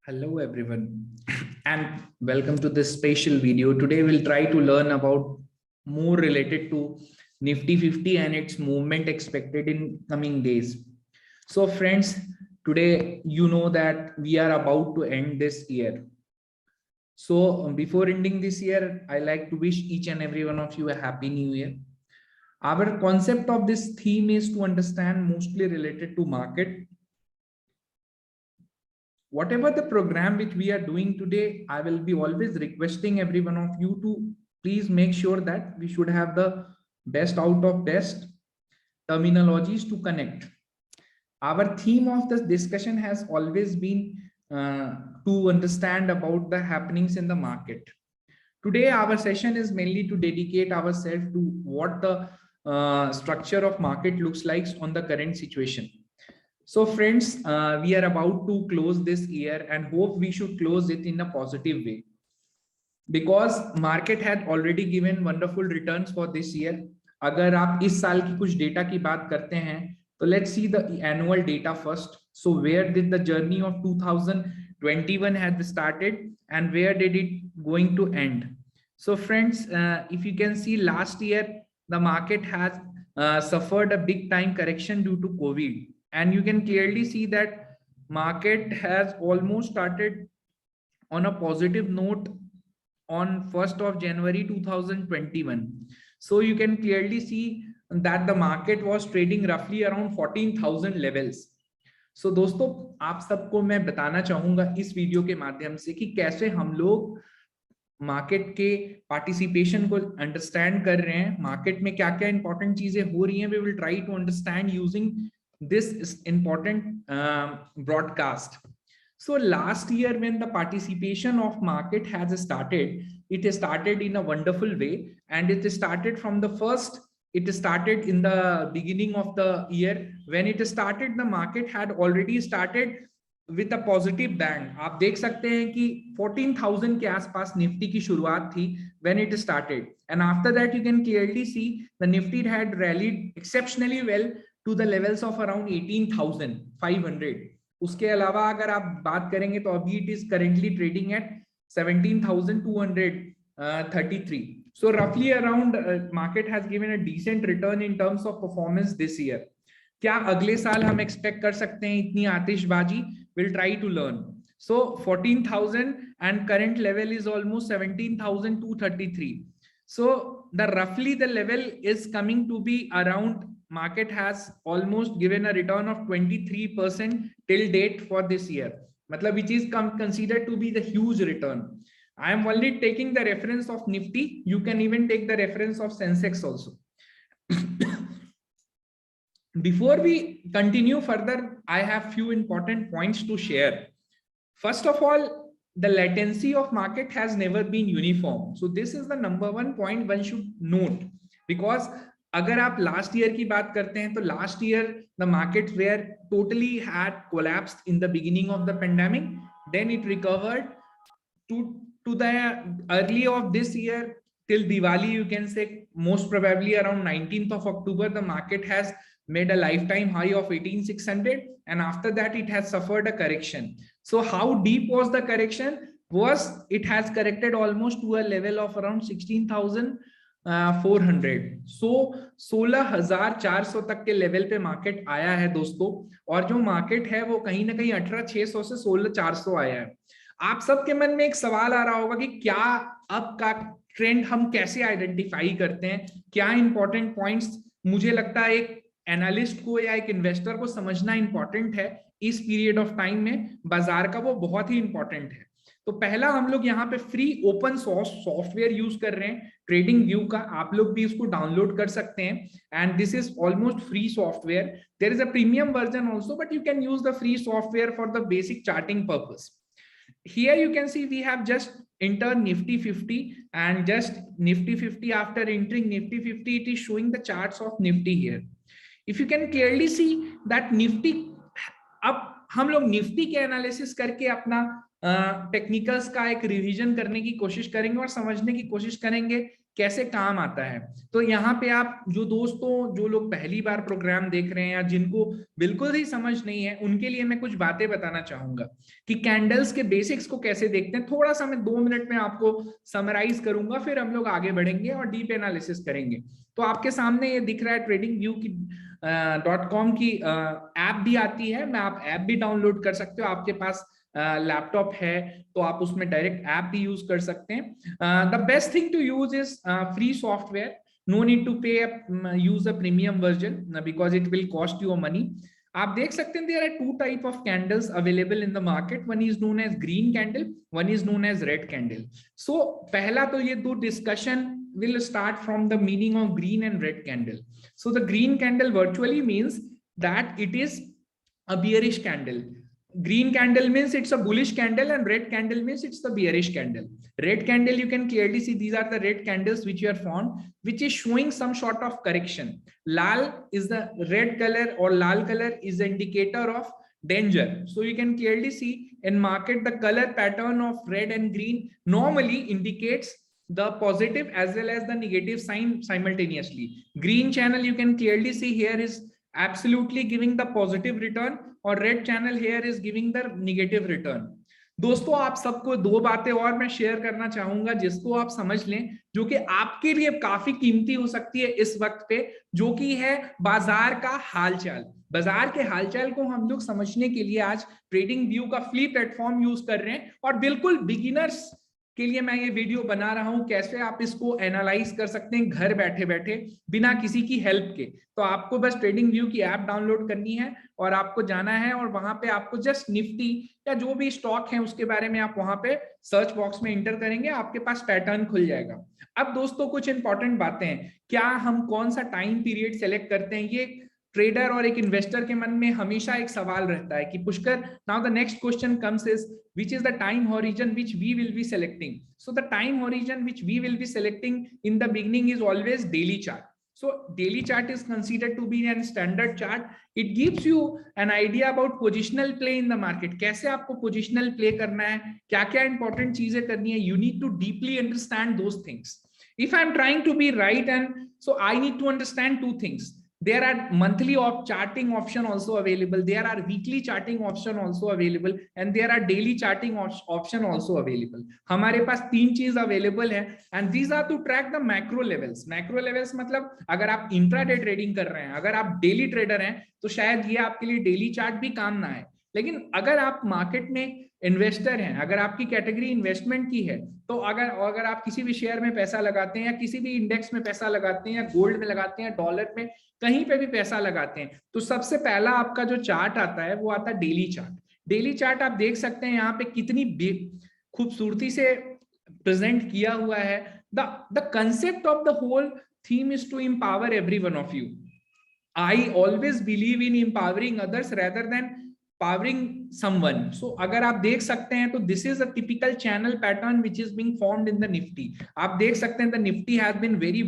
Hello everyone and welcome to this special video. Today we'll try to learn about more related to Nifty 50 and its movement expected in coming days. So friends, today you know that we are about to end this year. So before ending this year, I like to wish each and every one of you a happy new year. Our concept of this theme is to understand mostly related to market. Whatever the program which we are doing today, I will be always requesting every one of you to please make sure that we should have the best out of best terminologies to connect. Our theme of this discussion has always been to understand about the happenings in the market. Today, our session is mainly to dedicate ourselves to what the structure of market looks like on the current situation. So friends, we are about to close this year and hope we should close it in a positive way. Because market had already given wonderful returns for this year. अगर आप इस साल की कुछ data की बात करते हैं तो let's see the annual data first. So where did the journey of 2021 had started and where did it going to end? So friends, if you can see last year the market has suffered a big time correction due to COVID. And you can clearly see that market has almost started on a positive note on 1st of January 2021. So you can clearly see that the market was trading roughly around 14,000 levels. So दोस्तों आप सबको मैं बताना चाहूंगा इस video के माध्यम से कि कैसे हम लोग मार्केट के पार्टिसिपेशन को अंडरस्टैंड कर रहे हैं, मार्केट में क्या क्या इंपॉर्टेंट चीजें हो रही हैं. We will try to understand using this important broadcast. So last year when the participation of market has started, it started in a wonderful way and it started from the first. It started in the beginning of the year. When it started, the market had already started with a positive bang. आप देख सकते हैं कि 14,000 के आसपास Nifty की शुरुआत थी when it started, and after that you can clearly see the Nifty had rallied exceptionally well to the levels of around 18,500. उसके अलावा अगर आप बात करेंगे तो अभी it is currently trading at 17,233. So roughly around market has given a decent return in terms of performance this year. क्या अगले साल हम एक्सपेक्ट कर सकते हैं इतनी आतिशबाजी? We'll try to learn. So 14,000 and current level is almost 17,233. So the roughly the level is coming to be around. Market has almost given a return of 23% till date for this year, which is considered to be the huge return. I am only taking the reference of Nifty. You can even take the reference of Sensex also. Before we continue further, I have few important points to share. First of all, the latency of market has never been uniform. So this is the number one point one should note, because अगर आप last year की बात करते हैं तो last year the market were totally had collapsed in the beginning of the pandemic, then it recovered to the early of this year till Diwali. You can say most probably around 19th of October the market has made a lifetime high of 18,600, and after that it has suffered a correction. So how deep was the correction? Was it has corrected almost to a level of around 16,400. So 16,400 तक के level पे market आया है दोस्तों, और जो market है वो कहीं ना कहीं 18,600 से 16,400 आया है. आप सबके मन में एक सवाल आ रहा होगा कि क्या अब का ट्रेंड हम कैसे आइडेंटिफाई करते हैं, क्या इंपॉर्टेंट पॉइंट्स मुझे लगता है एक एनालिस्ट को या एक इन्वेस्टर को समझना इंपॉर्टेंट है इस पीरियड ऑफ टाइम में बाजार का, वो बहुत ही इंपॉर्टेंट है. तो पहला हम लोग यहाँ पे free open source software use कर रहे हैं ट्रेडिंग व्यू का. आप लोग भी इसको डाउनलोड कर सकते हैं and this is almost free software. There is a premium version also, but you can use the free software for the basic charting purpose. Here you can see we have just entered Nifty 50, and just Nifty 50, after entering Nifty 50 it is showing the charts of Nifty here. If you can clearly see that Nifty, अब हम लोग Nifty के analysis करके अपना technicals का एक revision करने की कोशिश करेंगे और समझने की कोशिश करेंगे कैसे काम आता है। तो यहाँ पे आप जो दोस्तों, जो लोग पहली बार प्रोग्राम देख रहे हैं या जिनको बिल्कुल ही समझ नहीं है, उनके लिए मैं कुछ बातें बताना चाहूंगा कि कैंडल्स के बेसिक्स को कैसे देखते हैं। थोड़ा सा मैं 2 मिनट में आपको समराइज करूंगा, फिर हम लोग आगे बढ़ेंगे और डीप एनालिसिस करेंगे। तो आपके सामने ये दिख रहा है ट्रेडिंग व्यू की .com की ऐप भी आती है। मैं आप ऐप भी डाउनलोड कर सकते हो, आपके पास लैपटॉप है तो आप उसमें डायरेक्ट ऐप भी यूज कर सकते हैं। The best thing to use is free software, no need to pay use a premium version because it will cost you money. आप देख सकते हैं there are two type of candles available in the market. One is known as green candle, one is known as red candle. So पहला तो ये दो discussion will start from the meaning of green and red candle. So the green candle virtually means that it is a bearish candle. Green candle means it's a bullish candle and red candle means it's the bearish candle. Red candle, you can clearly see these are the red candles which you are found, which is showing some sort of correction. Lal is the red color, or lal color is the indicator of danger. So you can clearly see in market the color pattern of red and green normally indicates the positive as well as the negative sign simultaneously. Green channel, you can clearly see here, is absolutely giving the positive return, और red channel here is giving the negative return. दोस्तों आप सबको दो बातें और मैं share करना चाहूंगा जिसको आप समझ लें, जो कि आपके लिए काफी कीमती हो सकती है इस वक्त पे, जो कि है बाजार का हालचाल। बाजार के हालचाल को हम लोग समझने के लिए आज ट्रेडिंग व्यू का फ्री प्लेटफॉर्म यूज कर रहे हैं, और बिल्कुल बिगिनर्स के लिए मैं ये वीडियो बना रहा हूं, कैसे आप इसको एनालाइज कर सकते हैं घर बैठे बैठे बिना किसी की हेल्प के। तो आपको बस ट्रेडिंग व्यू की ऐप डाउनलोड करनी है और आपको जाना है, और वहां पे आपको जस्ट निफ्टी या जो भी स्टॉक है उसके बारे में आप वहां पे सर्च बॉक्स में इंटर करेंगे, आपके पास पैटर्न खुल जाएगा। अब दोस्तों कुछ इंपॉर्टेंट बातें हैं, क्या हम कौन सा टाइम पीरियड सेलेक्ट करते हैं, ये ट्रेडर और एक इन्वेस्टर के मन में हमेशा एक सवाल रहता है कि Pushkar, now the next question comes is which is the time horizon which we will be selecting. So the time horizon which we will be selecting in the beginning is always daily chart. So daily chart is considered to be a standard chart. It gives you an idea about positional play in the market. कैसे आपको positional play करना है, क्या क्या important चीजें करनी है. You need to deeply understand those things. If I'm trying to be right, and so I need to understand two things. There are monthly charting option also available, there are weekly charting option also available, and there are daily charting option also available. हमारे पास तीन चीज available है, and these are to track the macro levels. Macro levels मतलब अगर आप intraday trading कर रहे हैं, अगर आप डेली ट्रेडर हैं, तो शायद ये आपके लिए डेली चार्ट भी काम ना आए। लेकिन अगर आप मार्केट में इन्वेस्टर हैं, अगर आपकी कैटेगरी इन्वेस्टमेंट की है, तो अगर आप किसी भी शेयर में पैसा लगाते हैं, या किसी भी इंडेक्स में पैसा लगाते हैं, या गोल्ड में लगाते हैं, डॉलर में, कहीं पे भी पैसा लगाते हैं, तो सबसे पहला आपका जो चार्ट आता है वो आता है डेली चार्ट। डेली चार्ट आप देख सकते हैं यहाँ पे कितनी खूबसूरती से प्रेजेंट किया हुआ है। The concept of the whole theme is to empower every one of you. I always believe in empowering others rather than powering someone. So अगर आप देख सकते हैं तो this is a typical channel pattern which is being formed in the Nifty. आप देख सकते हैं the Nifty has been very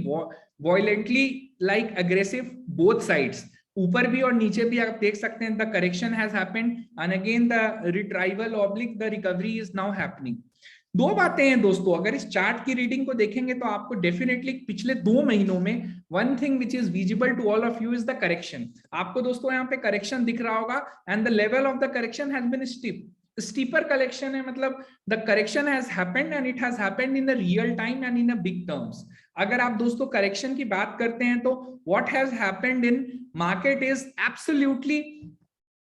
violently like aggressive both sides. ऊपर भी और नीचे भी आप देख सकते हैं the correction has happened and again the retrieval oblique the recovery is now happening. दो बातें हैं दोस्तों, अगर इस चार्ट की रीडिंग को देखेंगे तो आपको डेफिनेटली पिछले 2 महीनों में one thing which is visible to all of you is the correction. आपको दोस्तों यहाँ पे करेक्शन दिख रहा होगा, and the level of the correction has been steeper correction है, मतलब the correction has happened and it has happened in the real time and in a big terms. अगर आप दोस्तों करेक्शन की बात करते हैं तो what has happened in market is absolutely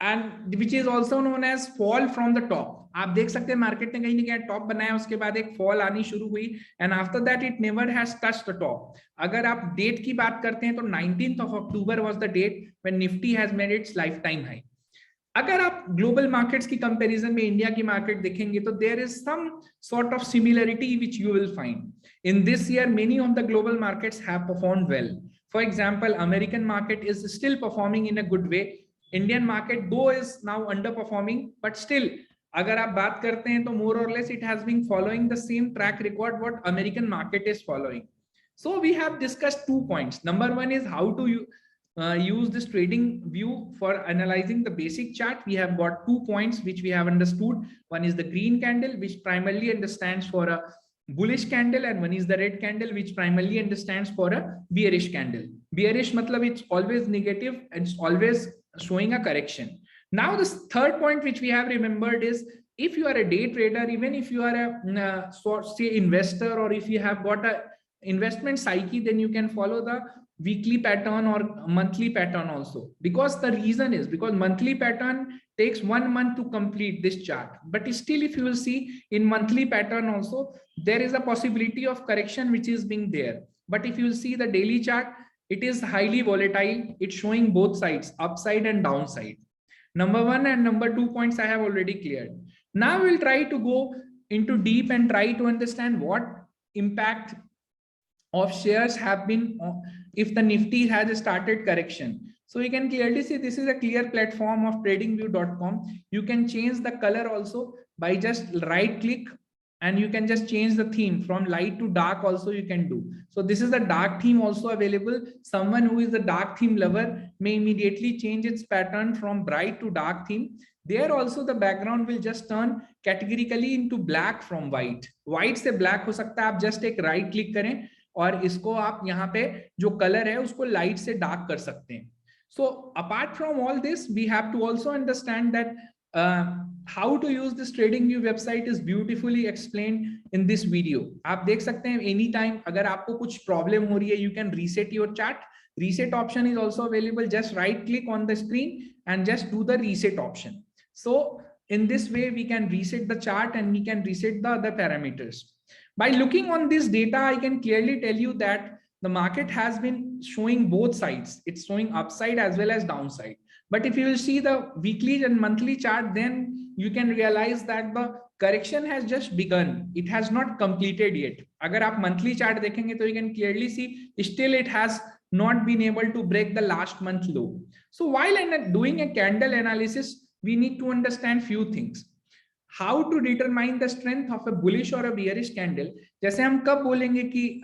and which is also known as fall from the top. आप देख सकते हैं मार्केट ने कहीं ना कहीं टॉप बनाया, उसके बाद एक फॉल आनी शुरू हुई, and after that it never has touched the top. अगर आप डेट की बात करते हैं तो 19th of October was the date when Nifty has made its lifetime high. अगर आप ग्लोबल मार्केट्स की कंपैरिजन में इंडिया की मार्केट देखेंगे तो there is some sort of similarity which you will find. In this year many of the global markets have performed well. For example American market is still performing in a good way, Indian market though is now underperforming, but still अगर आप बात करते हैं तो more और less it has been following the same track record what American market is following. So we have discussed 2 points. Number 1 is how to use this trading view for analyzing the basic chart. We have got 2 points which we have understood. One is the green candle, which primarily understands for a bullish candle, and one is the red candle, which primarily understands for a bearish candle. Bearish matlab it's always negative and it's always showing a correction. Now the third point which we have remembered is, if you are a day trader, even if you are a say investor, or if you have got a investment psyche, then you can follow the weekly pattern or monthly pattern also, because the reason is because monthly pattern takes 1 month to complete this chart. But still, if you will see in monthly pattern also, there is a possibility of correction which is being there. But if you see the daily chart, it is highly volatile. It's showing both sides, upside and downside. Number 1 and number 2 points I have already cleared. Now we'll try to go into deep and try to understand what impact of shares have been if the Nifty has started correction. So you can clearly see this is a clear platform of tradingview.com. You can change the color also by just right click, and you can just change the theme from light to dark also you can do. So this is the dark theme also available. Someone who is a dark theme lover may immediately change its pattern from bright to dark theme. There also the background will just turn categorically into black from white. White से black हो सकता है, आप just एक right click करें और इसको आप यहाँ पे जो कलर है उसको लाइट से डार्क कर सकते हैं. So apart from all this, we have to also understand that how to use this TradingView website is beautifully explained in this video. आप देख सकते हैं एनी टाइम अगर आपको कुछ प्रॉब्लम हो रही है, you can reset your chart. Reset option is also available. Just right click on the screen and just do the reset option. So in this way we can reset the chart and we can reset the other parameters. By looking on this data, I can clearly tell you that the market has been showing both sides. It's showing upside as well as downside. But if you will see the weekly and monthly chart, then you can realize that the correction has just begun. It has not completed yet. Agar aap monthly chart dekhenge, to you can clearly see still it has not been able to break the last month low. So while doing a candle analysis, we need to understand few things. How to determine the strength of a bullish or a bearish candle. जैसे हम कब बोलेंगे कि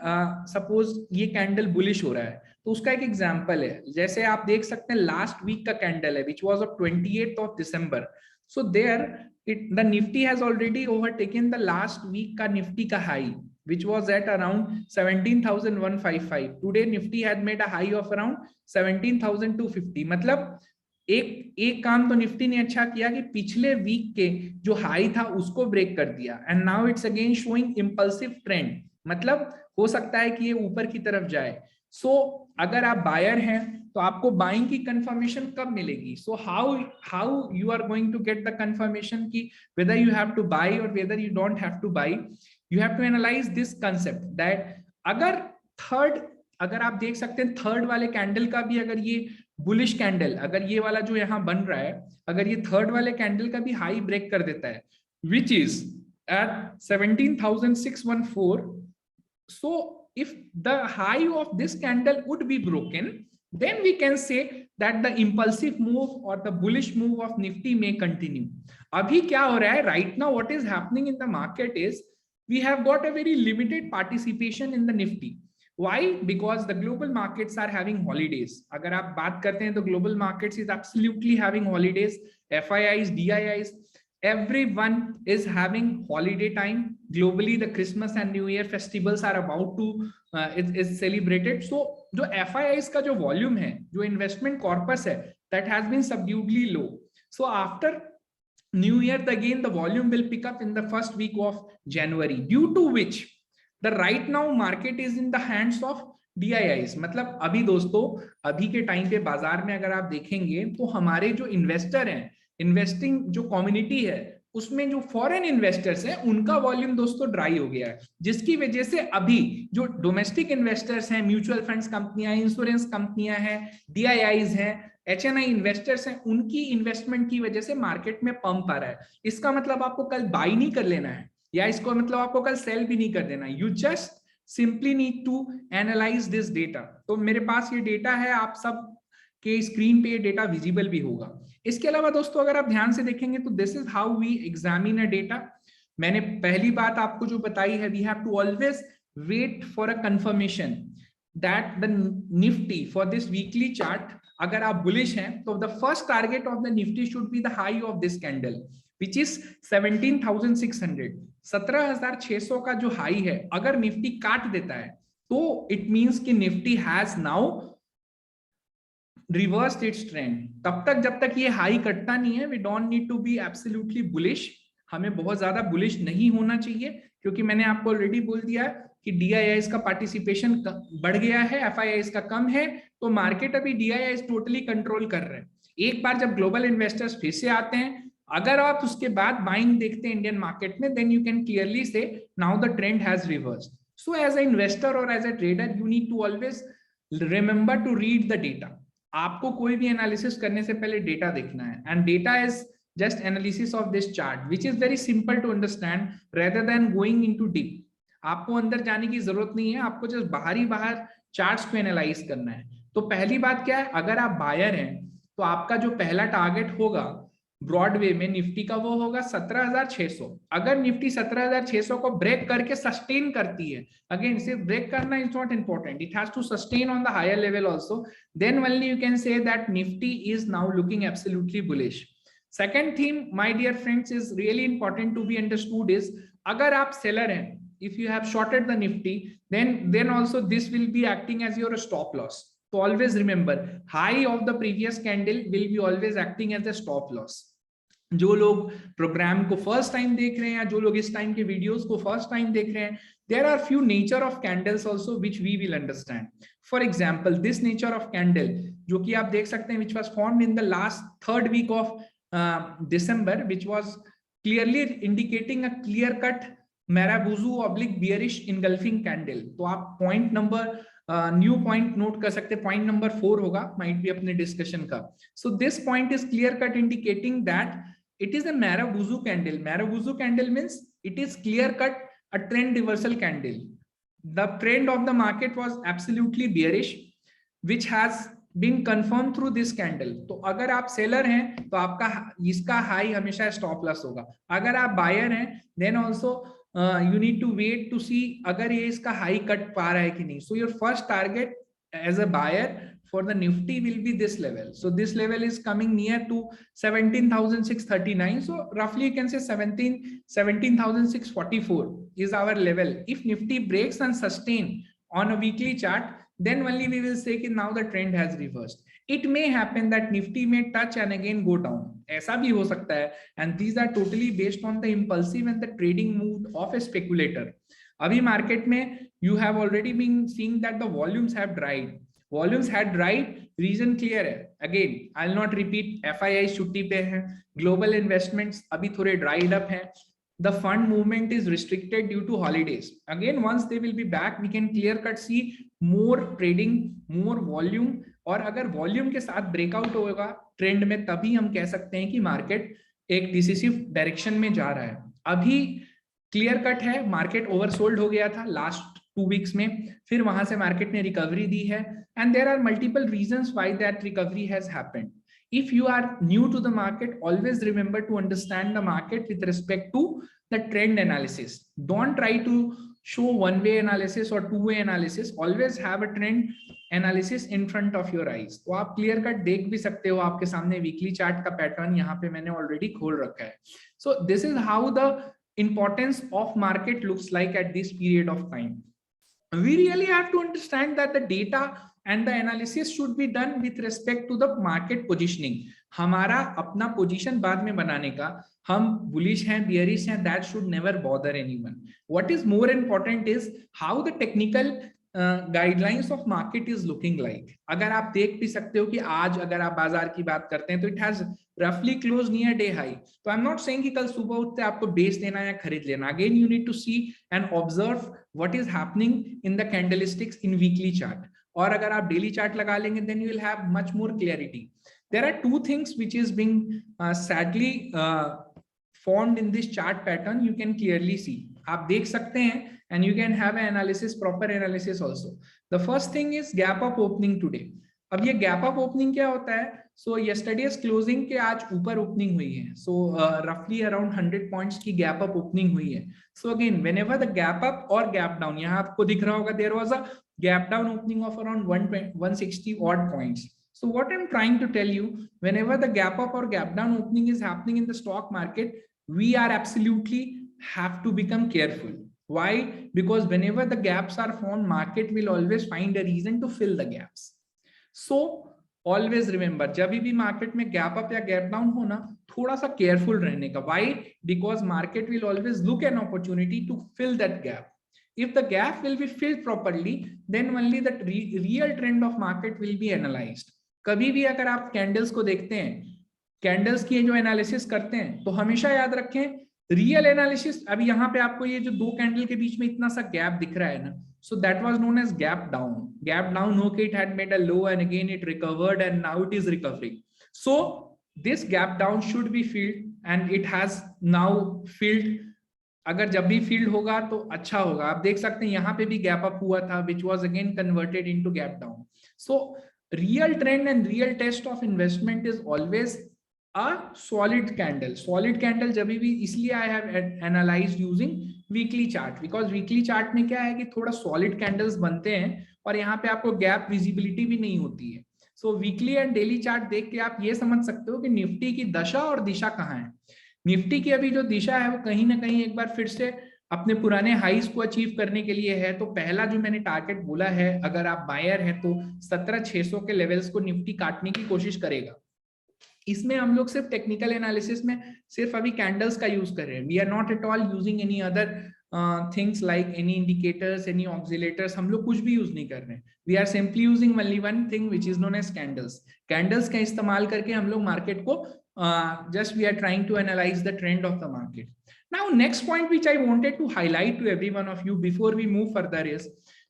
suppose ये candle bullish हो रहा है, तो उसका एक एग्जांपल है. जैसे आप देख सकते हैं लास्ट वीक का कैंडल है which was of 28th of December. So there the Nifty has already overtaken the last week का Nifty का high which was at around 17,155. Today Nifty had made a high of around 17,250. मतलब एक काम तो Nifty ने अच्छा किया कि पिछले वीक के जो हाई था उसको ब्रेक कर दिया, and now it's again showing impulsive trend. मतलब हो सकता है कि ये ऊपर की तरफ जाए. सो अगर आप बायर हैं तो आपको बाइंग की कंफर्मेशन कब मिलेगी? So how you are going to get the confirmation कि whether you have to buy और whether you don't have to buy. You have to analyse this concept that अगर आप देख सकते हैं थर्ड वाले कैंडल का भी, अगर ये बुलिश कैंडल, अगर ये वाला जो यहां बन रहा है, अगर ये थर्ड वाले कैंडल का भी हाई ब्रेक कर देता है which is at 17,614. So if the high of this candle would be broken, then we can say that the impulsive move or the bullish move of Nifty may continue. अभी क्या हो रहा है right now, what is happening in the market is we have got a very limited participation in the Nifty. Why? Because the global markets are having holidays. अगर आप बात करते हैं तो global markets is absolutely having holidays. FIIs, DIIs, everyone is having holiday time. Globally, the Christmas and New Year festivals are about to is celebrated. So जो FIIs का जो volume है, जो investment corpus है, that has been subduedly low. So after New Year, again the volume will pick up in the first week of January, due to which the right now market is in the hands of DIIs. मतलब अभी दोस्तों, अभी के time पे बाजार में अगर आप देखेंगे तो हमारे जो इन्वेस्टर हैं, इन्वेस्टिंग जो कम्युनिटी है, उसमें जो फॉरेन इन्वेस्टर्स हैं उनका वॉल्यूम दोस्तों ड्राई हो गया है, जिसकी वजह से अभी जो डोमेस्टिक इन्वेस्टर्स हैं, म्यूचुअल फंड्स कंपनियां, इंश्योरेंस कंपनियां हैं, DIIs हैं, HNI इन्वेस्टर्स हैं, उनकी इन्वेस्टमेंट की वजह से मार्केट में पंप आ रहा है. इसका मतलब आपको कल बाई नहीं कर लेना है, या इसको मतलब आपको कल सेल भी नहीं कर देना. You just simply need to analyse this data. तो मेरे पास ये डेटा है, आप सब के स्क्रीन पे ये डेटा विजिबल भी होगा. इसके अलावा दोस्तों अगर आप ध्यान से देखेंगे तो this is how we examine a data. मैंने पहली बात आपको जो बताई है, we have to always wait for a confirmation that the Nifty for this weekly chart अगर आप बुलिश हैं तो the first target of the Nifty should be the high of this candle which is 17,600। 17,600 का जो high है अगर Nifty काट देता है तो इट मींस कि Nifty has now reversed its trend. तब तक जब तक ये हाई कटता नहीं है we don't need to be absolutely bullish, हमें बहुत ज्यादा बुलिश नहीं होना चाहिए, क्योंकि मैंने आपको ऑलरेडी बोल दिया है कि DIIs का पार्टिसिपेशन बढ़ गया है, FIIs का कम है, तो मार्केट अभी DIIs टोटली कंट्रोल कर रहे हैं। एक बार जब ग्लोबल इन्वेस्टर्स फिर से आते हैं, अगर आप उसके बाद बाइंग देखते हैं इंडियन मार्केट में, then you can clearly see now the trend has reversed. So as a investor और as a trader you need to always remember to read the data. आपको कोई भी एनालिसिस करने से पहले डेटा देखना है, and data is just analysis of this chart which is very simple to understand rather than going into deep। आपको अंदर जाने की जरूरत नहीं है, आपको जस्ट बाहर चार्ट्स को एनालाइज करना है। तो पहली बात क्या है, अगर आप बायर हैं तो आपका जो पहला टारगेट होगा ब्रॉडवे में निफ्टी का वो होगा 17,600। अगर निफ्टी 17,600 को ब्रेक करके सस्टेन करती है, अगेन सिर्फ ब्रेक करना is not important, it has to sustain on the higher level also, then only you can say that Nifty is now looking absolutely bullish. Second theme, my dear friends, is really important to be understood is अगर आप seller हैं, if you have shorted the Nifty, then also this will be acting as your stop loss. So always remember, high of the previous candle will be always acting as a stop loss. जो लोग programme को first time देख रहे हैं या जो लोग इस टाइम के वीडियोस को फर्स्ट टाइम देख रहे हैं, there are few nature of candles also which we will understand. For example, this nature of candle जो कि आप देख सकते हैं which was formed in the last third week of December, which was clearly indicating a clear cut Marabozu oblique bearish engulfing candle। तो आप point number new point note कर सकते हैं, पॉइंट नंबर 4 होगा माइट भी अपने डिस्कशन का। So this point is clear cut indicating that it is a Marabozu candle। Marabozu candle means it is clear cut a trend reversal candle। The trend of the market was absolutely bearish which has been confirmed through this candle। तो अगर आप seller हैं तो आपका इसका high हमेशा stop loss होगा। अगर आप बायर हैं then also you need to wait to see अगर ये इसका हाई कट पा रहा है कि नहीं। So your first target as a buyer for the Nifty will be this level। So this level is coming near to 17,639। So roughly you can say 17,644 is our level। If Nifty breaks and sustain on a weekly chart, then only we will say that now the trend has reversed। It may happen that Nifty may touch and again go down, ऐसा भी हो सकता है, and these are totally based on the impulsive and the trading mood of a speculator। अभी market में you have already been seeing that the volumes have dried। Volumes had dried, reason clear है। Again, I'll not repeat, FII छुट्टी पे है, global investments अभी थोड़े dried up हैं, the fund movement is restricted due to holidays। Again, once they will be back, we can clear cut see more trading, more volume। और अगर volume के साथ ब्रेकआउट होगा ट्रेंड में, तभी हम कह सकते हैं कि मार्केट एक डिसिसिव डायरेक्शन में जा रहा है। अभी क्लियर कट है, मार्केट ओवरसोल्ड हो गया था लास्ट 2 वीक्स में, फिर वहां से मार्केट ने रिकवरी दी है, and there are multiple reasons why that recovery has happened. If you are new to the market, always remember to understand the market with respect to the trend analysis। Don't try to show one-way analysis or two-way analysis। Always have a trend analysis in front of your eyes। तो आप clear cut देख भी सकते हो, आपके सामने weekly chart का pattern यहाँ पे मैंने ऑलरेडी खोल रखा है। So this is how the importance of market looks like at this period of time। We really have to understand that the data and the analysis should be done with respect to the market positioning। हमारा अपना position बाद में बनाने का, हम bullish हैं bearish हैं, that should never bother anyone। What is more important is how the technical guidelines of market is looking like. अगर आप देख भी सकते हो कि आज अगर आप बाजार की बात करते हैं तो इट हैज रफली क्लोज नियर डे हाई। तो आई एम नॉट सेइंग कि कल सुबह उठते आपको बेच देना या खरीद लेना। Again you need to see and observe what is happening in the candlesticks in weekly chart. और अगर आप डेली चार्ट लगा लेंगे then you will have much more clarity. There are 2 things which is being sadly formed in this chart pattern। You can clearly see, आप देख सकते हैं, and you can have an analysis, proper analysis also। The first thing is gap up opening today। अब ये gap up opening क्या होता है? So yesterday's closing के आज ऊपर ओपनिंग हुई है, so roughly around 100 points की gap up opening हुई है। So again, whenever the gap up or gap down, यहाँ आपको दिख रहा होगा there was a gap down opening of around 160 odd points। So what I'm trying to tell you, whenever the gap up or gap down opening is happening in the stock market, we are absolutely have to become careful. Why? Because whenever the gaps are formed, market will always find a reason to fill the gaps. So always remember, जब भी market में gap up या gap down हो ना, थोड़ा सा careful रहने का. Why? Because market will always look an opportunity to fill that gap. If the gap will be filled properly, then only the real trend of market will be analyzed. कभी भी अगर आप कैंडल्स को देखते हैं, candles की जो analysis करते हैं, तो हमेशा याद रखें रियल एनालिसिस. अभी यहाँ पे आपको ये जो दो कैंडल के बीच में इतना सा गैप दिख रहा है ना, so that was known as gap down. Gap down होके it had made a low and again it recovered and now it is recovering. So this gap down should be filled and it has now filled. अगर जब भी field होगा तो अच्छा होगा. आप देख सकते हैं यहाँ पे भी गैप अप हुआ था, which was again converted into gap down. So real trend and real test of investment is always a solid candle. Solid candle जब भी, इसलिए I have analyzed using weekly chart, because weekly chart में क्या है कि थोड़ा solid candles बनते हैं और यहाँ पे आपको गैप विजिबिलिटी भी नहीं होती है. So weekly and daily chart देख के आप ये समझ सकते हो कि निफ्टी की दशा और दिशा कहाँ है. निफ्टी की अभी जो दिशा है वो कहीं ना कहीं एक बार फिर से अपने पुराने हाईज को अचीव करने के लिए है. तो पहला जो मैंने टारगेट बोला है, अगर आप बायर हैं तो 17,600 के लेवल्स को निफ्टी काटने की कोशिश करेगा. इसमें हम लोग सिर्फ टेक्निकल एनालिसिस में सिर्फ अभी कैंडल्स का यूज कर रहे हैं. We are not at all using any other things like any indicators, any oscillators. हम लोग कुछ भी यूज नहीं कर रहे हैं. We are simply using only one thing which is known as candles. Candles का इस्तेमाल करके हम लोग मार्केट को just we are trying to analyze the trend of the market. Now next point which I wanted to highlight to every one of you before we move further is,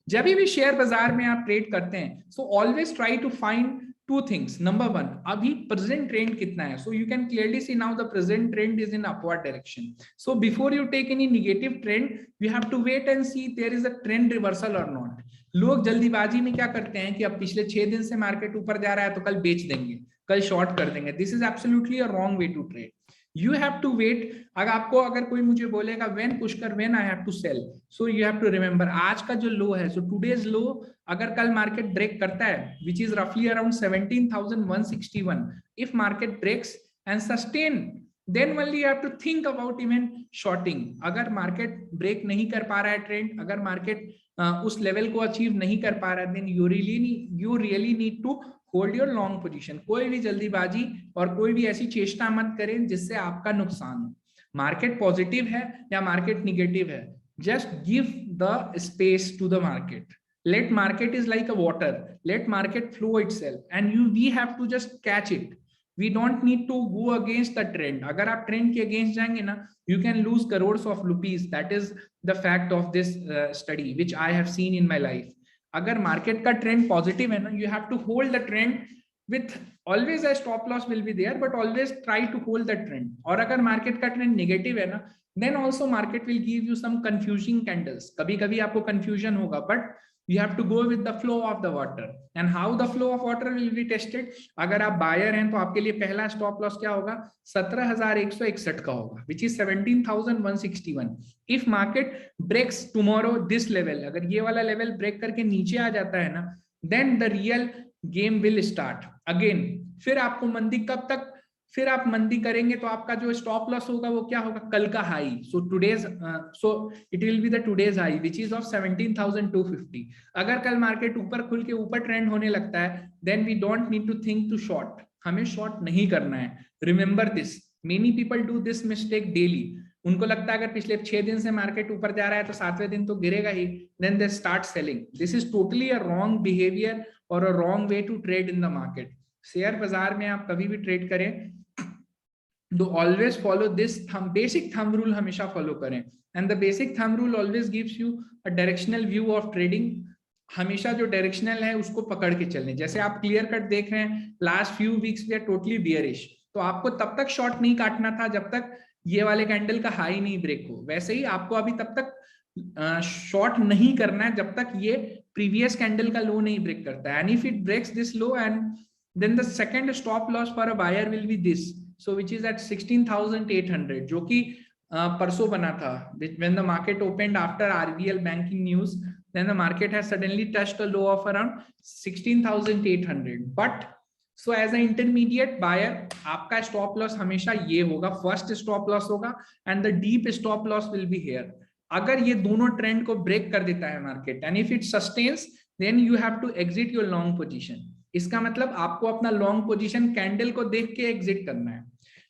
जब भी share बाजार में आप trade करते हैं, so always try to find two things. Number one, अभी present trend कितना है. So you can clearly see now the present trend is in upward direction. So before you take any negative trend, you have to wait and see there is a trend reversal or not. लोग जल्दीबाजी में क्या करते हैं कि अब पिछले 6 दिन से मार्केट ऊपर जा रहा है तो कल बेच देंगे, कल शॉर्ट कर देंगे. This is absolutely a wrong way to trade. You have to wait. अगर कोई मुझे बोलेगा when Pushkar when I have to sell, so you have to remember आज का जो लो है, सो टुडेज लो अगर कल मार्केट ब्रेक करता है विच इज रफली around 17,161, if market breaks and sustain, then only you have to think about even shorting. अगर मार्केट ब्रेक नहीं कर पा रहा है ट्रेंड, अगर मार्केट उस लेवल को अचीव नहीं कर पा रहा है, then you really need to hold your long position. कोई भी जल्दीबाजी और कोई भी ऐसी चेष्टा मत करें जिससे आपका नुकसान हो. मार्केट पॉजिटिव है या मार्केट निगेटिव है, just give the space to the market. Let market is like a water. Let market flow itself and we have to just catch it. We don't need to go against the trend. अगर आप trend के against जाएंगे ना, you can lose crores of rupees. That is the fact of this study which I have seen in my life. अगर market का trend positive है ना, you have to hold the trend with always a stop loss will be there, but always try to hold the trend. और अगर market का trend negative है ना, then also market will give you some confusing candles. कभी कभी आपको confusion होगा, but you have to go with the flow of the water. And how the flow of water will be tested? अगर आप buyer हैं तो आपके लिए पहला स्टॉप लॉस क्या होगा, 17,161 का होगा, which is 17,161. If market breaks tomorrow this level, अगर ये वाला लेवल ब्रेक करके नीचे आ जाता है ना, then the real game will start again. फिर आपको मंदी कब तक, फिर आप मंदी करेंगे तो आपका जो स्टॉप लॉस होगा वो क्या होगा, कल का high. So today's, so it will be the today's high which is of 17,250. अगर कल मार्केट ऊपर खुल के ऊपर ट्रेंड होने लगता है, then we don't need to think to short. हमें शॉर्ट नहीं करना है. Remember this, many people do this mistake daily. उनको लगता है अगर पिछले 6 दिन से मार्केट ऊपर जा रहा है तो 7वें दिन तो गिरेगा ही, then they start selling. This is totally a wrong behaviour और a wrong way to trade in the market. Share बाजार में आप कभी भी ट्रेड करें तो always follow this basic thumb rule, हमेशा फॉलो करें. And the basic thumb rule always gives you a directional view of trading. हमेशा जो डायरेक्शनल है उसको पकड़ के चलने. जैसे आप क्लियर कट देख रहे हैं, last few weeks we are totally bearish, तो आपको तब तक शॉर्ट नहीं काटना था जब तक ये वाले कैंडल का हाई नहीं ब्रेक हो. वैसे ही आपको अभी तब तक शॉर्ट नहीं करना है जब तक ये प्रीवियस कैंडल का लो नहीं ब्रेक करता है. And if it breaks this low, and then the second stop loss for a buyer will be this, so which is at 16,800, जो कि परसों बना था. when the market opened after RBL banking news, then the market has suddenly touched a low of around 16,800. but so as a intermediate buyer आपका stop loss हमेशा ये होगा, first stop loss होगा and the deep stop loss will be here. अगर ये दोनों trend को break कर देता है market and if it sustains then you have to exit your long position. इसका मतलब आपको अपना लॉन्ग पोजीशन कैंडल को देख के एग्जिट करना है।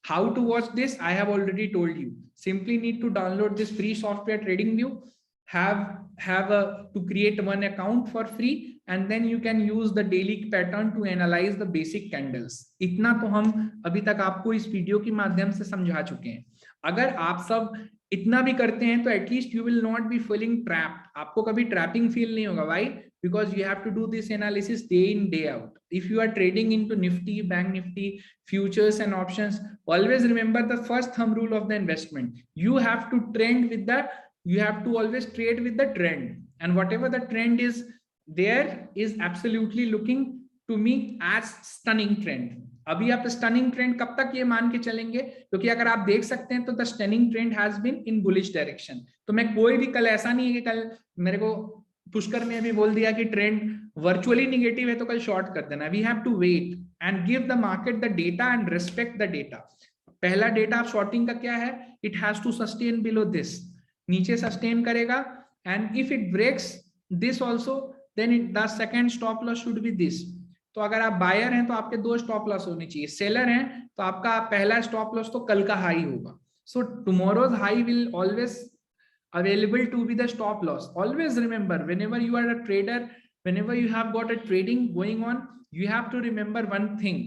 How to watch this I have already told you, simply need to download this free software TradingView, to create one account for free and then you can use the daily pattern to analyze the basic candles। इतना तो हम अभी तक आपको इस video के माध्यम से समझा चुके हैं। अगर आप सब इतना भी करते हैं तो at least you will not be feeling trapped, आपको कभी ट्रैपिंग फील नहीं होगा। Why? because you have to do this analysis day in day out। if you are trading into Nifty, Bank Nifty, futures and options, always remember the first thumb rule of the investment, you have to always trade with the trend, and whatever the trend is there is absolutely looking to me as stunning trend। अभी आप stunning trend कब तक ये मान के चलेंगे, क्योंकि अगर आप देख सकते हैं तो the stunning trend has been in bullish direction. तो मैं कोई भी कल ऐसा नहीं है कि कल मेरे को पुष्कर ने भी बोल दिया कि ट्रेंड वर्चुअली निगेटिव है तो कल शॉर्ट कर देना। We have to wait and give the market the data and respect the data. पहला डेटा शॉर्टिंग का क्या है, it has to sustain below this, नीचे सस्टेन करेगा and if it breaks this also then it the second stop loss should be this. तो अगर आप buyer हैं तो आपके दो स्टॉप लॉस होने चाहिए, सेलर हैं तो आपका पहला स्टॉप लॉस तो कल का हाई होगा। So tomorrow's high will always available to be the stop loss। always remember whenever you are a trader, whenever you have got a trading going on, you have to remember one thing,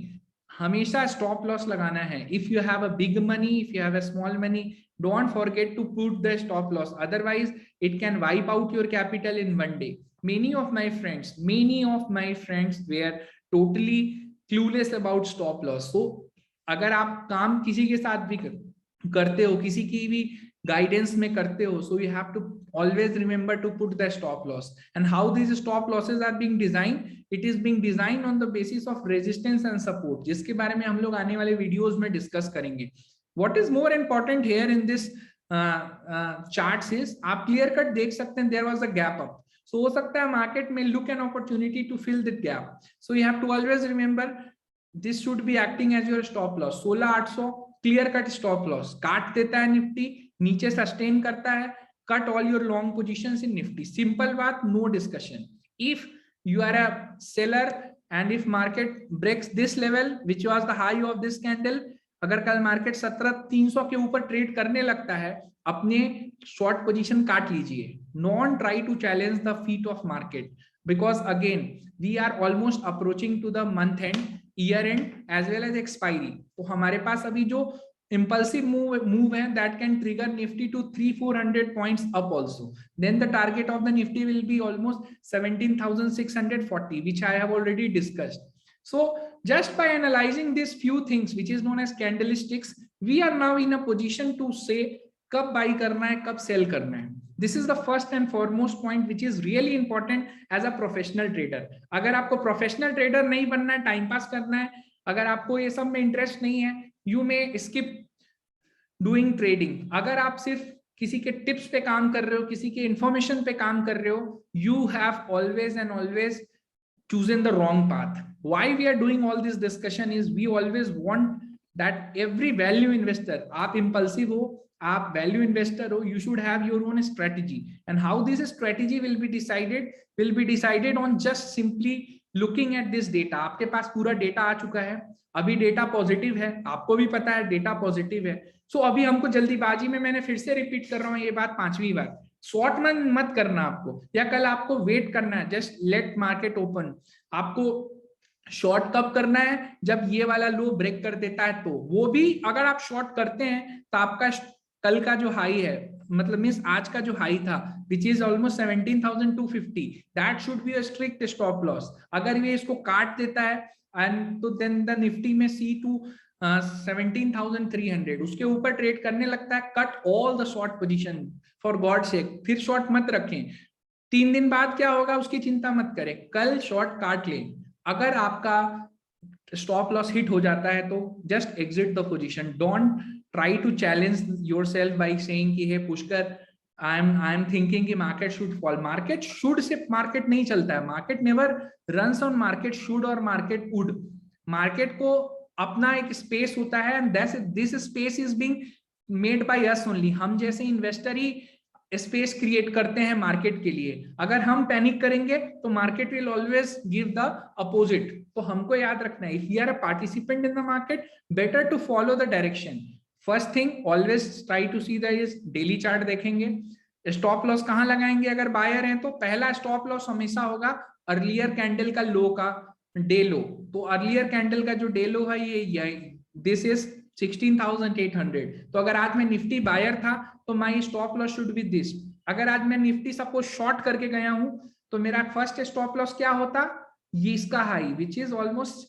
हमेशा stop loss लगाना है। if you have a big money, if you have a small money, don't forget to put the stop loss, otherwise it can wipe out your capital in one day। many of my friends were totally clueless about stop loss। so अगर आप काम किसी के साथ भी करते हो, किसी की भी गाइडेंस में करते हो, so you have to always remember to put the stop loss। and how these stop losses are being designed, it is being designed on the basis of resistance and support, जिसके बारे में हम लोग आने वाले वीडियोस में discuss करेंगे। what is more important here in this charts is आप क्लियर कट देख सकते हैं there was a gap up, so हो सकता है मार्केट में look an opportunity to fill that gap, so you have to always remember this should be acting as your stop loss। 16800 clear cut stop loss काट देता है Nifty, नीचे sustain करता है, cut all your long positions in Nifty. Simple बात, no discussion. If you are a seller and if market breaks this level which was the high of this candle, अगर कल market 17300 के ऊपर trade करने लगता है, अपने शॉर्ट पोजीशन काट लीजिए। Not try to challenge the feat of market, because again we are almost approaching to the month end, year end as well as expiry. तो हमारे पास अभी जो impulsive move है that can trigger Nifty to 300-400 points up also, then the target of the Nifty will be almost 17,640, which I have already discussed। so just by analyzing these few things which is known as candlesticks, we are now in a position to say कब buy करना है, कब sell करना है। this is the first and foremost point which is really important as a professional trader। अगर आपको professional trader नहीं बनना है, टाइम पास करना है, अगर आपको ये सब में इंटरेस्ट नहीं है, you may skip doing trading. अगर आप सिर्फ किसी के टिप्स पे काम कर रहे हो, किसी के इंफॉर्मेशन पे काम कर रहे हो, you have always and always chosen the wrong path। why we are doing all this discussion is we always want that every value investor, आप impulsive हो, आप वैल्यू इन्वेस्टर हो, you should have your own strategy, and how this strategy will be decided on just simply looking at this data। आपके पास पूरा data आ चुका है, अभी data positive है, आपको भी पता है डेटा पॉजिटिव है। सो अभी हमको जल्दीबाजी में, मैंने फिर से रिपीट कर रहा हूँ ये बात 5वीं बार, शॉर्ट मत करना आपको, या कल आपको वेट करना है, जस्ट लेट मार्केट ओपन। आपको शॉर्ट कब करना है, जब ये वाला लो ब्रेक कर देता है, तो वो भी अगर आप शॉर्ट करते हैं तो आपका कल का जो हाई है, मतलब मींस आज का जो हाई था which is almost 17,250, that should be a strict stop loss। अगर ये इसको काट देता है and तो then the Nifty में see to 17,300, उसके ऊपर ट्रेड करने लगता है, cut all the short position for God sake, फिर शॉर्ट मत रखें। 3 दिन बाद क्या होगा उसकी चिंता मत करें, कल शॉर्ट काट लें। अगर आपका स्टॉप लॉस हिट हो जाता है तो just exit the position. Don't try to challenge yourself by saying कि hey Pushkar I am thinking कि market should fall. Market should से मार्केट नहीं चलता है, market never runs on market should और मार्केट वुड। मार्केट को अपना एक स्पेस होता है and this space is being made by us only. हम जैसे इन्वेस्टर ही स्पेस क्रिएट करते हैं मार्केट के लिए। अगर हम पैनिक करेंगे तो market will always give the opposite. तो हमको याद रखना है, if you are a participant in the market, better to follow the direction. First thing, always try to see the daily chart देखेंगे। स्टॉप लॉस कहां लगाएंगे अगर बायर हैं तो? पहला स्टॉप लॉस हमेशा होगा अर्लियर कैंडल का लो का डे लो। तो अर्लियर कैंडल का जो डे लो है ये दिस इज 16,800। तो अगर आज मैं निफ्टी बायर था तो माई stop loss should be this. अगर आज मैं निफ्टी सपोज शॉर्ट करके गया हूं तो मेरा फर्स्ट स्टॉप लॉस क्या होता? ये इसका हाई विच इज ऑलमोस्ट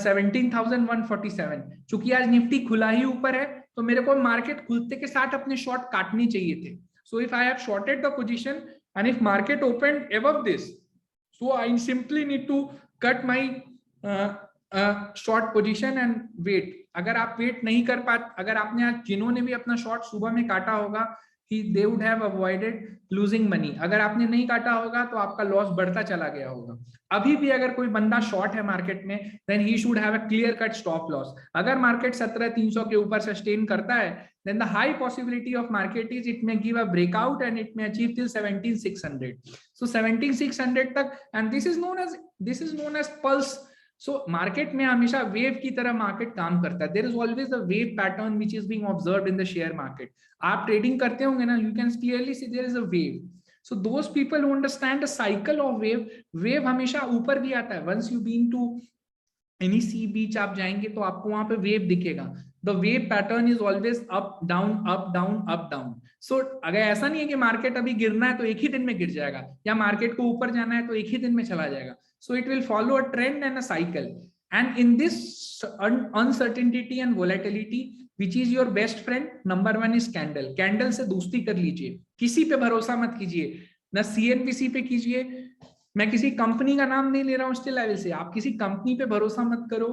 17,147। चूंकि आज निफ्टी खुला ही ऊपर है तो मेरे को मार्केट खुलते के साथ अपने शॉर्ट काटने चाहिए थे। So if I have shorted the position and if market open above this, so I simply need to cut my short position and wait. अगर आप वेट नहीं कर पाते, अगर आपने आज जिन्होंने भी अपना शॉर्ट सुबह में काटा होगा they would have avoided losing money. अगर आपने नहीं काटा होगा तो आपका लॉस बढ़ता चला गया होगा। अभी भी अगर कोई बंदा शॉर्ट है मार्केट में then he should have a clear cut stop loss. अगर मार्केट 17,300 के ऊपर सस्टेन करता है then the high possibility of market is it may give a breakout and it may achieve till 17,600. So 17,600 तक, and this is known as pulse. So market में हमेशा wave की तरह मार्केट काम करता है। There is always a wave pattern which is being observed in the share market. आप trading करते होंगे ना, you can clearly see there is a wave. So those people who understand the cycle of wave हमेशा ऊपर भी आता है। Once you been to any sea beach आप जाएंगे तो आपको वहां पे वेव दिखेगा। The wave pattern is always up down up down up down. So अगर ऐसा नहीं है कि मार्केट अभी गिरना है तो एक ही दिन में गिर जाएगा, या मार्केट को ऊपर जाना है तो एक ही दिन में चला जाएगा। So it will follow a trend and a cycle. And in this uncertainty and volatility, which is your best friend, number one is candle. Candle से दोस्ती कर लीजिए, किसी पे भरोसा मत कीजिए, ना CNBC पे कीजिए। मैं किसी कंपनी का नाम नहीं ले रहा हूँ स्टिल लेवल से, आप किसी कंपनी पे भरोसा मत करो,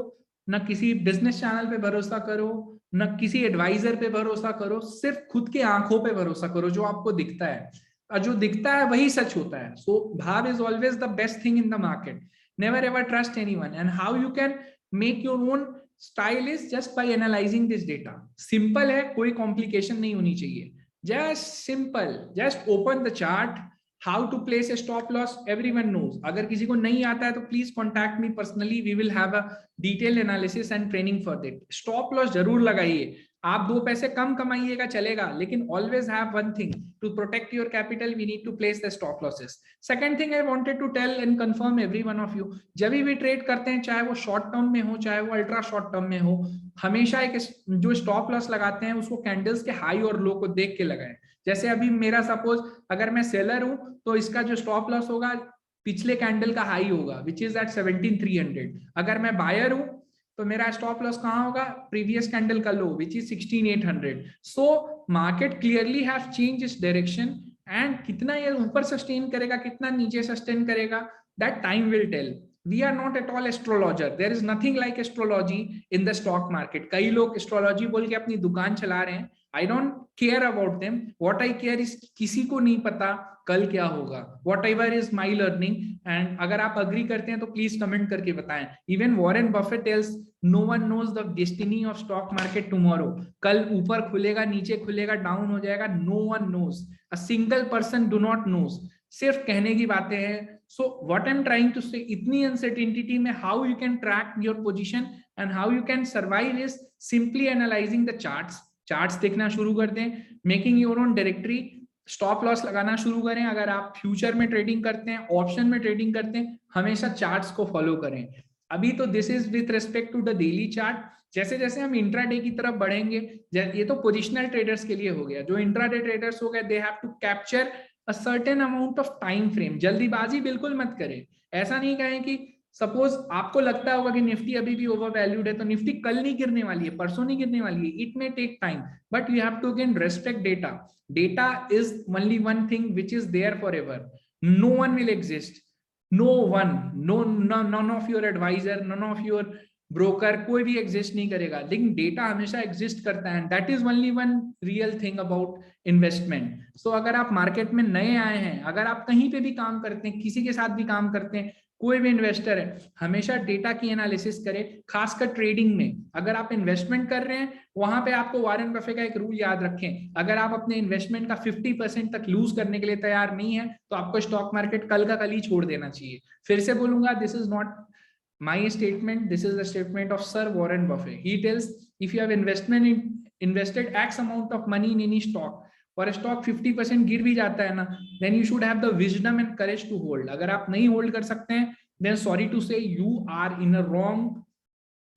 ना किसी बिजनेस चैनल पे भरोसा करो, ना किसी एडवाइजर पे भरोसा करो, सिर्फ खुद के आंखों पे भरोसा करो जो आपको दिखता है, और जो दिखता है वही सच होता है। सो भाव is always the best thing in the market. Never ever trust anyone. And how you can make your own style is just by analysing this data. Simple है, कोई कॉम्प्लिकेशन नहीं होनी चाहिए, just simple, just open the chart. How to place a stop loss everyone knows. अगर किसी को नहीं आता है तो please contact me personally, we will have a detail analysis and training for that. Stop loss जरूर लगाइए, आप 2 पैसे कम कमाइएगा चलेगा, लेकिन always have one thing, to protect your capital we need to place the stop losses. Second thing I wanted to tell and confirm every one of you, जब भी ट्रेड करते हैं, चाहे वो शॉर्ट टर्म में हो चाहे वो अल्ट्रा शॉर्ट टर्म में हो, हमेशा एक जो स्टॉप लॉस लगाते हैं उसको कैंडल्स के हाई और लो को देख के लगाएं। जैसे अभी मेरा सपोज अगर मैं सेलर हूं तो इसका जो स्टॉप लॉस होगा पिछले कैंडल का हाई होगा विच इज एट 17,300। अगर मैं बायर हूं तो मेरा स्टॉप लॉस कहां होगा? प्रीवियस कैंडल का low which is 16,800। So market clearly have change its direction, and कितना ये ऊपर सस्टेन करेगा कितना नीचे सस्टेन करेगा that time will tell. We are not at all astrologer. There is nothing like astrology in the stock market. कई लोग astrology बोल के अपनी दुकान चला रहे हैं। I don't care about them. What I care is किसी को नहीं पता कल क्या होगा। Whatever is my learning. And अगर आप अग्री करते हैं तो प्लीज कमेंट करके बताएं। Even Warren Buffett tells no one knows the destiny of stock market tomorrow. कल ऊपर खुलेगा नीचे खुलेगा डाउन हो जाएगा, no one knows. A single person do not knows. सिर्फ कहने की बातें हैं। So what I'm trying to say, इतनी uncertainty में how you can track your position and how you can survive is simply analyzing the charts. Charts देखना शुरू कर दें, making your own directory, stop loss लगाना शुरू करें। अगर आप फ्यूचर में ट्रेडिंग करते हैं, ऑप्शन में ट्रेडिंग करते हैं, हमेशा चार्ट्स को फॉलो करें। अभी तो this is with respect to the daily chart. जैसे जैसे हम इंट्राडे की तरफ बढ़ेंगे, ये तो पोजिशनल ट्रेडर्स के लिए हो गया, जो इंट्राडे ट्रेडर्स हो गए they have to capture a certain amount of time frame. जल्दीबाजी बिल्कुल मत करें। ऐसा नहीं कहें कि सपोज आपको लगता होगा कि निफ्टी अभी भी ओवर वैल्यूड है तो निफ्टी कल नहीं गिरने वाली है, परसों नहीं गिरने वाली है, it may take time, but you have to again respect data. Data is only one thing which is there forever. No one will exist, no one, none of your advisor, none of your broker, कोई भी exist नहीं करेगा, लेकिन data हमेशा exist करता है। That is only one real thing about investment. So अगर आप मार्केट में नए आए हैं, अगर आप कहीं पे भी काम करते हैं, किसी के साथ भी काम करते हैं, कोई भी इन्वेस्टर है हमेशा डेटा की एनालिसिस करे, खासकर ट्रेडिंग में। अगर आप इन्वेस्टमेंट कर रहे हैं वहां पे आपको वॉरेन बफे का एक रूल याद रखें, अगर आप अपने इन्वेस्टमेंट का 50% तक लूज करने के लिए तैयार नहीं है तो आपको स्टॉक मार्केट कल का कल ही छोड़ देना चाहिए। फिर से बोलूंगा, this is not my statement, this is the statement of Sir Warren Buffett. He tells, if you have invested X amount of money in any stock, और स्टॉक 50% गिर भी जाता है ना, then you should have the wisdom and courage to hold. अगर आप नहीं hold कर सकते हैं, then sorry to say you are in a wrong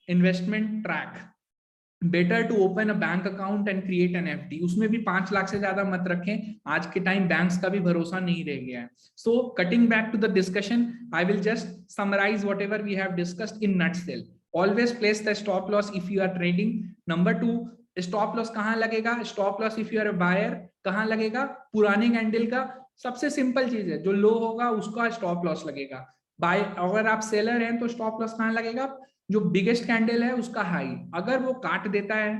investment track. Better to open a bank account and create an FD. उसमें भी 5 लाख से ज्यादा मत रखें, आज के टाइम बैंक्स का भी भरोसा नहीं रह गया है। So cutting back to the discussion, I will just summarize whatever we have discussed in nutshell. Always place the stop loss if you are trading. Number 2, stop loss कहां लगेगा? Stop loss if you are a buyer कहां लगेगा? पुराने candle का। सबसे simple चीज है, जो लो होगा उसका स्टॉप लॉस लगेगा। बाय, अगर आप सेलर हैं तो स्टॉप लॉस कहां लगेगा? जो बिगेस्ट कैंडल है उसका हाई। अगर वो काट देता है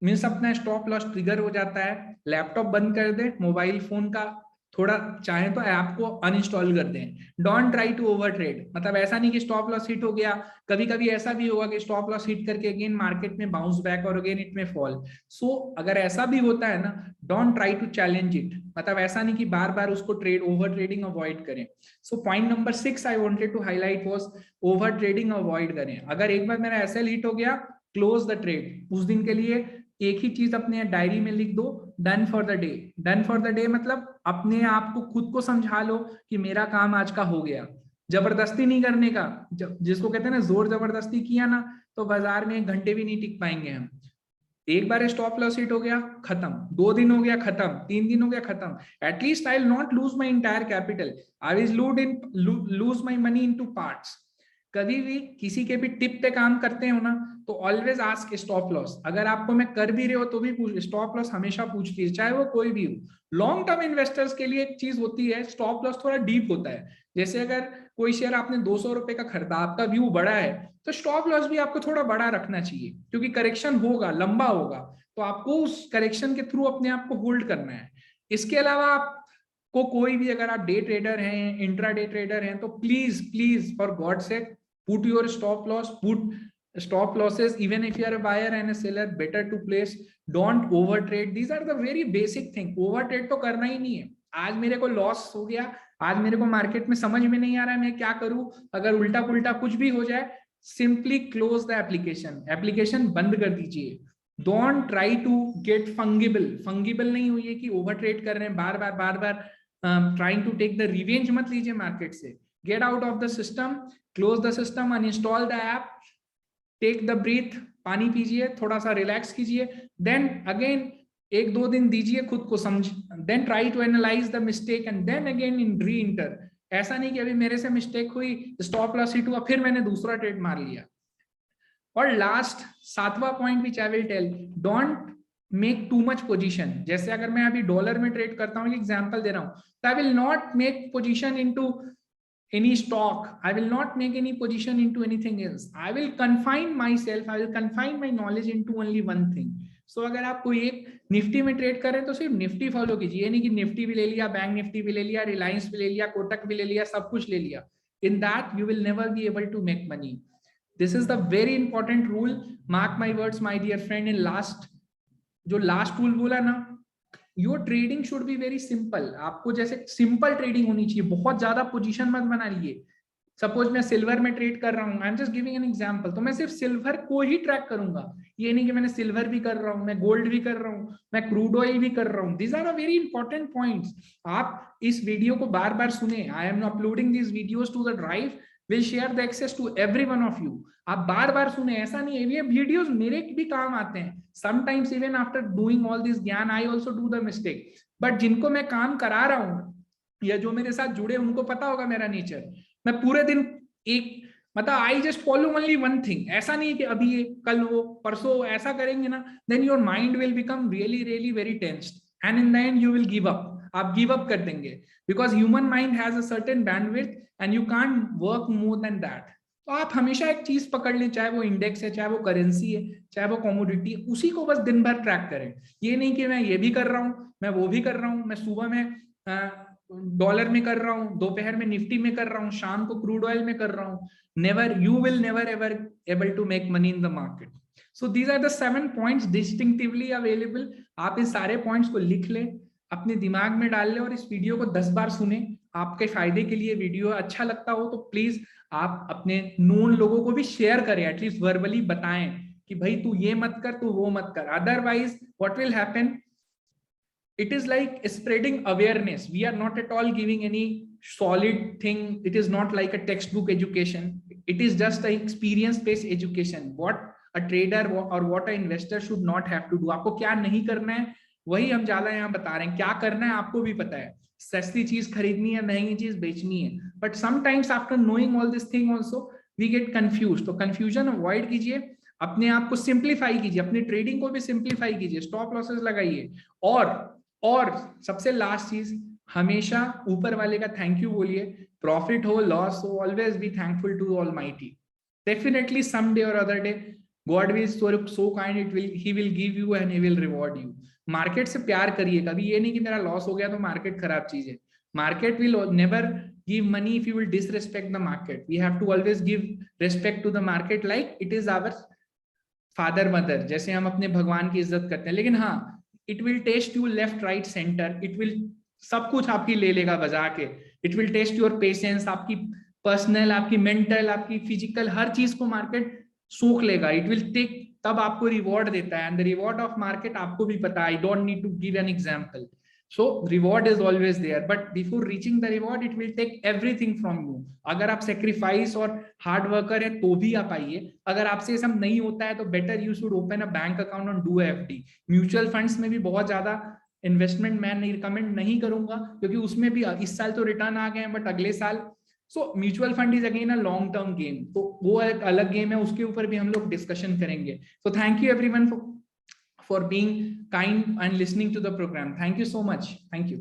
मीन्स अपना स्टॉप लॉस ट्रिगर हो जाता है। लैपटॉप बंद कर दे, मोबाइल फोन का थोड़ा चाहे तो ऐप को अनइंस्टॉल कर दें। Don't try to over trade, मतलब ऐसा नहीं कि स्टॉप लॉस हिट हो गया, कभी कभी ऐसा भी होगा कि स्टॉप लॉस हिट करके अगेन मार्केट में बाउंस बैक और again it may fall. So अगर ऐसा भी होता है ना, don't try to challenge it, मतलब ऐसा नहीं कि बार बार उसको ट्रेड ओवर ट्रेडिंग अवॉइड करें। So point number 6 I wanted to highlight was over trading avoid करें। अगर एक बार मेरा एसएल हिट हो गया, क्लोज द ट्रेड। उस दिन के लिए एक ही चीज अपने डायरी में लिख दो, done for the day. Done for the day मतलब अपने आप को खुद को समझा लो कि मेरा काम आज का हो गया। जबरदस्ती नहीं करने का, जिसको कहते हैं ना जोर जबरदस्ती किया ना तो बाजार में 1 घंटे भी नहीं टिक पाएंगे हम। एक बार स्टॉप लॉस हिट हो गया, खत्म। 2 दिन हो गया, खत्म। 3 दिन हो गया, खत्म। At least I will not lose my entire capital, I will lose my money into parts. कभी भी किसी के भी टिप पे काम करते हो ना तो ऑलवेज आस्क स्टॉप लॉस। अगर आपको मैं कर भी रहे हो तो भी पूछ, स्टॉप लॉस हमेशा पूछ लीजिए, चाहे वो कोई भी हो। लॉन्ग टर्म इन्वेस्टर्स के लिए एक चीज होती है, स्टॉप लॉस थोड़ा डीप होता है। जैसे अगर कोई शेयर आपने 200 रुपए का खरीदा, आपका व्यू बड़ा है, तो स्टॉप लॉस भी आपको थोड़ा बड़ा रखना चाहिए, क्योंकि करेक्शन होगा, लंबा होगा, तो आपको उस करेक्शन के थ्रू अपने आप को होल्ड करना है। इसके अलावा आपको कोई भी, अगर आप डे ट्रेडर हैं, इंट्रा डे ट्रेडर हैं, तो please please for God sake put your stop loss, put stop losses. Even if you are a buyer and a seller, better to place, don't over trade. These are the very basic thing. Over trade तो करना ही नहीं है। आज मेरे को loss हो गया, आज मेरे को मार्केट में समझ में नहीं आ रहा है मैं क्या करूं, अगर उल्टा पुल्टा कुछ भी हो जाए, simply close the application, application बंद कर दीजिए। Don't try to get fungible. Fungible नहीं हुई है कि ओवर ट्रेड कर रहे हैं बार बार trying to take the revenge मत लीजिए मार्केट से। Get out of the system, close the system, uninstall the app, take the breath, पानी पीजिए, थोड़ा सा रिलैक्स कीजिए, देन अगेन 1-2 दिन दीजिए खुद को समझ, then try to analyze the mistake and then again in reenter. ऐसा नहीं कि अभी मेरे से मिस्टेक हुई, स्टॉप लॉस हिट हुआ, फिर मैंने दूसरा ट्रेड मार लिया। और लास्ट 7वां point which I will tell, don't make too much position. जैसे अगर मैं अभी डॉलर में ट्रेड करता हूँ, एग्जांपल दे रहा हूँ, तो I will not make position into any stock, I will not make any position into anything else. I will confine myself, I will confine my knowledge into only one thing. So अगर आप कोई एक Nifty में trade कर रहे हैं तो सिर्फ निफ्टी फॉलो कीजिए, नहीं कि निफ्टी भी ले लिया, बैंक निफ्टी भी ले लिया, रिलायंस भी ले लिया, कोटक भी ले लिया, सब कुछ ले लिया। In that you will never be able to make money. This is the very important rule. Mark my words, my dear friend. In last, जो लास्ट रूल बोला ना, your trading should be very simple. आपको जैसे simple trading होनी चाहिए, बहुत ज्यादा position मत बना लिए। सपोज मैं सिल्वर में ट्रेड कर रहा हूँ, I am just giving an example, तो मैं सिर्फ सिल्वर को ही ट्रैक करूंगा। ये नहीं कि मैंने सिल्वर भी कर रहा हूँ, मैं गोल्ड भी कर रहा हूँ, मैं क्रूड ऑयल भी कर रहा हूँ। These are a very important points. आप इस वीडियो को बार बार सुने। I am uploading this videos to the drive, will share the access to every one of you. आप बार बार सुने, ऐसा नहीं है, ये वीडियोस मेरे भी काम आते हैं। Sometimes even after doing all this ज्ञान, I also do the mistake. But जिनको मैं काम करा रहा हूँ या जो मेरे साथ जुड़े, उनको पता होगा मेरा नेचर। मैं पूरे दिन एक, मतलब I just follow only one thing. ऐसा नहीं है कि अभी ये कल वो परसों ऐसा करेंगे ना, then your mind will become really really very tensed and in the end you will give up. आप गिव अप कर देंगे, because human mind has a certain bandwidth and you can't work more than that. तो आप हमेशा एक चीज पकड़ लें, चाहे वो इंडेक्स है, चाहे वो करेंसी है, चाहे वो कमोडिटी है, उसी को बस दिन भर ट्रैक करें। ये नहीं कि मैं ये भी कर रहा हूँ, मैं वो भी कर रहा हूँ, मैं सुबह में डॉलर में कर रहा हूँ, दोपहर में निफ्टी में कर रहा हूँ, शाम को क्रूड ऑयल में कर रहा हूँ, never, you will never ever able to make money in the market. So these are the 7 points distinctively available. आप इन सारे पॉइंट्स को लिख ले, अपने दिमाग में डाल ले और इस वीडियो को 10 बार सुने. आपके फायदे के लिए वीडियो अच्छा लगता हो तो प्लीज आप अपने नोन लोगों को भी शेयर करें, एटलीस्ट वर्बली बताएं कि भाई तू ये मत कर, तू वो मत कर. Otherwise what will happen, it is like spreading awareness. We are not at all giving any solid thing. It is not like a textbook education. It is just a experience based education. What a trader or what an investor should not have to do. आपको क्या नहीं करना है वही हम ज्यादा यहाँ बता रहे हैं. क्या करना है आपको भी पता है, सस्ती चीज खरीदनी है, महंगी चीज बेचनी है. But sometimes after knowing all this thing also we get confuse. तो कंफ्यूजन अवॉइड कीजिए, अपने आप को सिंप्लीफाई कीजिए, अपने ट्रेडिंग को भी सिंप्लीफाई कीजिए, स्टॉप लॉसेस लगाइए. और सबसे लास्ट चीज, हमेशा ऊपर वाले का थैंक यू बोलिए. प्रॉफिट हो लॉस हो, always be thankful to almighty. Definitely someday or other day God will so kind, he will give you and he will reward you. Market से प्यार करिए. कभी ये नहीं कि मेरा लॉस हो गया तो मार्केट खराब चीज है. Market will never give money if you will disrespect the market. We have to always give respect to the market like it is our father mother. जैसे हम अपने भगवान की इज्जत करते हैं. लेकिन हाँ, it will test you left right center. It will सब कुछ आपकी ले लेगा बजा के. It will test your patience, आपकी पर्सनल, आपकी मेंटल, आपकी फिजिकल, हर चीज को मार्केट सोख लेगा. It will take, तब आपको रिवॉर्ड देता है. And the reward of market आपको भी पता है. I don't need to give an example. So reward is always there, but before reaching the reward, it will take everything from you. अगर आप सेक्रीफाइस और हार्ड वर्कर है तो भी आप आइए. अगर आपसे सब नहीं होता है तो better you should open a bank account और डू एफडी. म्यूचुअल फंड्स में भी बहुत ज्यादा इन्वेस्टमेंट मैं नहीं रिकमेंड नहीं करूंगा, क्योंकि उसमें भी इस साल तो रिटर्न आ गए हैं बट अगले साल. So mutual fund is again a long term game, तो वो एक अलग गेम है, उसके ऊपर भी हम लोग डिस्कशन करेंगे. So thank you everyone for being kind and listening to the program. Thank you so much. Thank you.